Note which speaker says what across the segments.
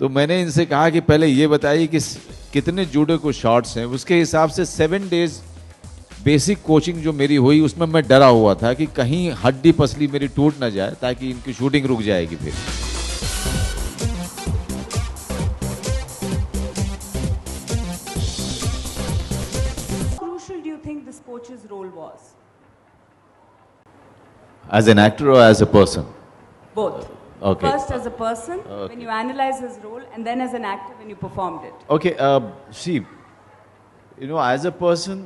Speaker 1: तो मैंने इनसे कहा कि पहले ये बताइए कि कितने जूडो को शॉट्स हैं। उसके हिसाब से 7 डेज बेसिक कोचिंग जो मेरी हुई उसमें मैं डरा हुआ था कि कहीं हड्डी पसली मेरी टूट ना जाए, ताकि इनकी शूटिंग रुक जाएगी फिर।
Speaker 2: Crucial do you think this coach's role was?
Speaker 1: As an actor or as a person?
Speaker 2: Both.
Speaker 1: Okay.
Speaker 2: First as a person, when you analyze his role, and then as an actor when you performed it.
Speaker 1: Okay, see, as a person,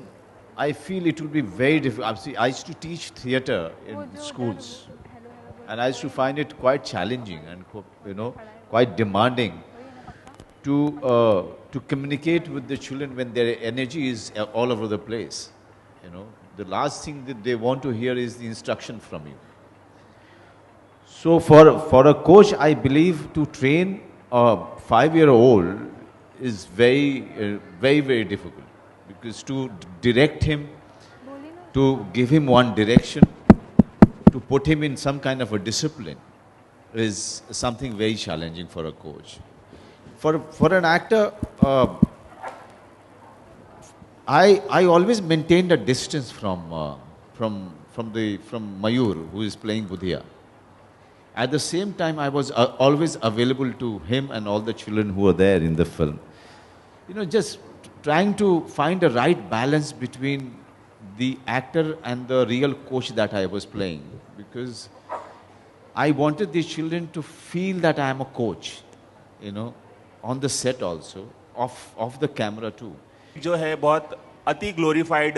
Speaker 1: I feel it will be very difficult. See, I used to teach theatre in schools, and I used to find it quite challenging and quite demanding to communicate with the children when their energy is all over the place. The last thing that they want to hear is the instruction from you. So for a coach, I believe to train a 5-year-old is very, very difficult, because to direct him, to give him one direction, to put him in some kind of a discipline is something very challenging for a coach. For an actor, I always maintained a distance from Mayur, who is playing Budhia. At the same time, I was always available to him and all the children who were there in the film. Just trying to find a right balance between the actor and the real coach that I was playing, because I wanted these children to feel that I am a coach, on the set also, off the camera too.
Speaker 3: जो है बहुत अति glorified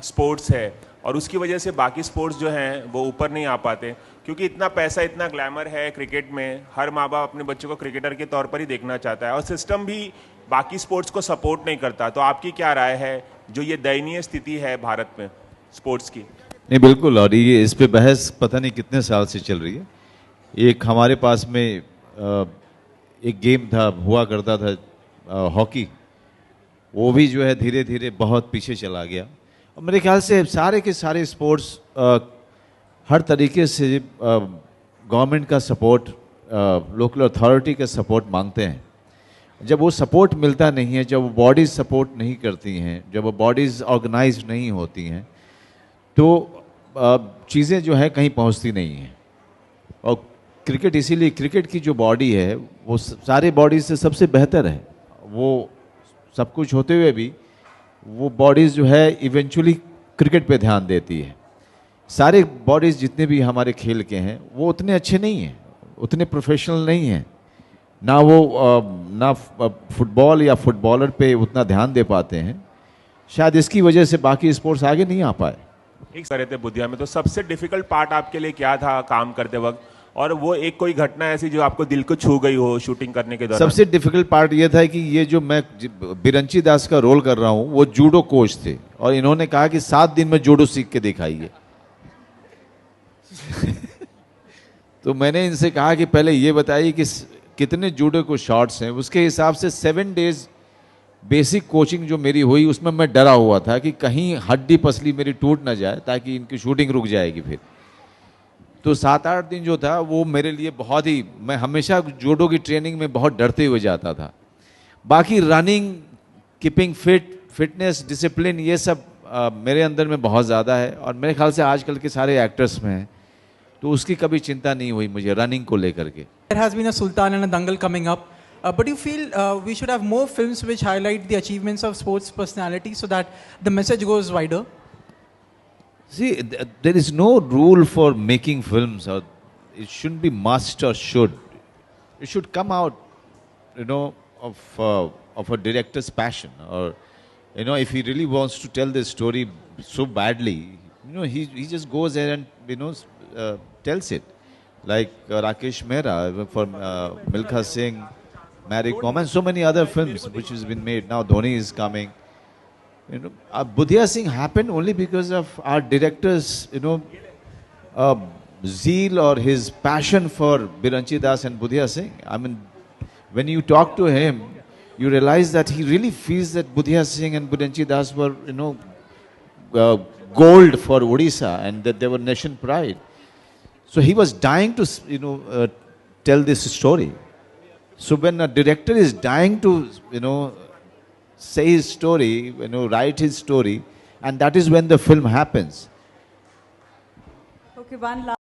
Speaker 3: sports है, और उसकी वजह से बाकी स्पोर्ट्स जो हैं वो ऊपर नहीं आ पाते, क्योंकि इतना पैसा, इतना ग्लैमर है क्रिकेट में। हर माँ बाप अपने बच्चों को क्रिकेटर के तौर पर ही देखना चाहता है, और सिस्टम भी बाकी स्पोर्ट्स को सपोर्ट नहीं करता। तो आपकी क्या राय है जो ये दयनीय स्थिति है भारत में स्पोर्ट्स की?
Speaker 1: नहीं, बिल्कुल, और ये इस पे बहस पता नहीं कितने साल से चल रही है। एक हमारे पास में एक गेम था, हुआ करता था हॉकी, वो भी जो है धीरे धीरे बहुत पीछे चला गया। और मेरे ख्याल से सारे के सारे स्पोर्ट्स हर तरीके से गवर्नमेंट का सपोर्ट, लोकल अथॉरिटी का सपोर्ट मांगते हैं। जब वो सपोर्ट मिलता नहीं है, जब वो बॉडीज़ सपोर्ट नहीं करती हैं, जब वो बॉडीज़ ऑर्गेनाइज नहीं होती हैं, तो चीज़ें जो है कहीं पहुंचती नहीं हैं। और क्रिकेट, इसीलिए क्रिकेट की जो बॉडी है वो सारे बॉडीज से सबसे बेहतर है। वो सब कुछ होते हुए भी वो बॉडीज़ जो है इवेंचुअली क्रिकेट पे ध्यान देती है। सारे बॉडीज़ जितने भी हमारे खेल के हैं वो उतने अच्छे नहीं हैं, उतने प्रोफेशनल नहीं हैं, ना फुटबॉल या फुटबॉलर पे उतना ध्यान दे पाते हैं। शायद इसकी वजह से बाकी स्पोर्ट्स आगे नहीं आ पाए।
Speaker 3: एक कर रहे थे बुधिया में, तो सबसे डिफिकल्ट पार्ट आपके लिए क्या था काम करते वक्त, और वो एक कोई घटना ऐसी जो आपको दिल को छू गई हो शूटिंग करने के दौरान?
Speaker 1: सबसे डिफिकल्ट पार्ट ये था कि ये जो मैं बिरंची दास का रोल कर रहा हूँ वो जूडो कोच थे, और इन्होंने कहा कि 7 दिन में जूडो सीख के दिखाइए। तो मैंने इनसे कहा कि पहले ये बताइए कि कितने जूडो को शॉट्स हैं। उसके हिसाब से 7 डेज बेसिक कोचिंग जो मेरी हुई उसमें मैं डरा हुआ था कि कहीं हड्डी पसली मेरी टूट ना जाए, ताकि इनकी शूटिंग रुक जाएगी फिर। तो 7-8 दिन जो था वो मेरे लिए बहुत ही, मैं हमेशा जूडो की ट्रेनिंग में बहुत डरते हुए जाता था। बाकी रनिंग, कीपिंग फिटनेस, डिसिप्लिन, ये सब मेरे अंदर में बहुत ज़्यादा है, और मेरे ख्याल से आजकल के सारे एक्टर्स में है, तो उसकी कभी चिंता नहीं हुई मुझे रनिंग को लेकर के।
Speaker 4: There has been a Sultan and a Dangal coming up, but you feel we should have more films which highlight the achievements of sports personalities so that the message goes wider?
Speaker 1: See, there is no rule for making films, or it shouldn't be must or should. It should come out, of a director's passion, or if he really wants to tell this story so badly, he just goes there and tells it. Like Rakesh Mehra for Milkha Singh, Mary Kom, and so many other films which has been made. Now Dhoni is coming. Budhia Singh happened only because of our director's, zeal or his passion for Biranchi Das and Budhia Singh. I mean, when you talk to him, you realize that he really feels that Budhia Singh and Biranchi Das were, gold for Odisha, and that they were nation pride. So he was dying to, tell this story. So when a director is dying to, say his story, write his story, and that is when the film happens.
Speaker 2: Okay, one last.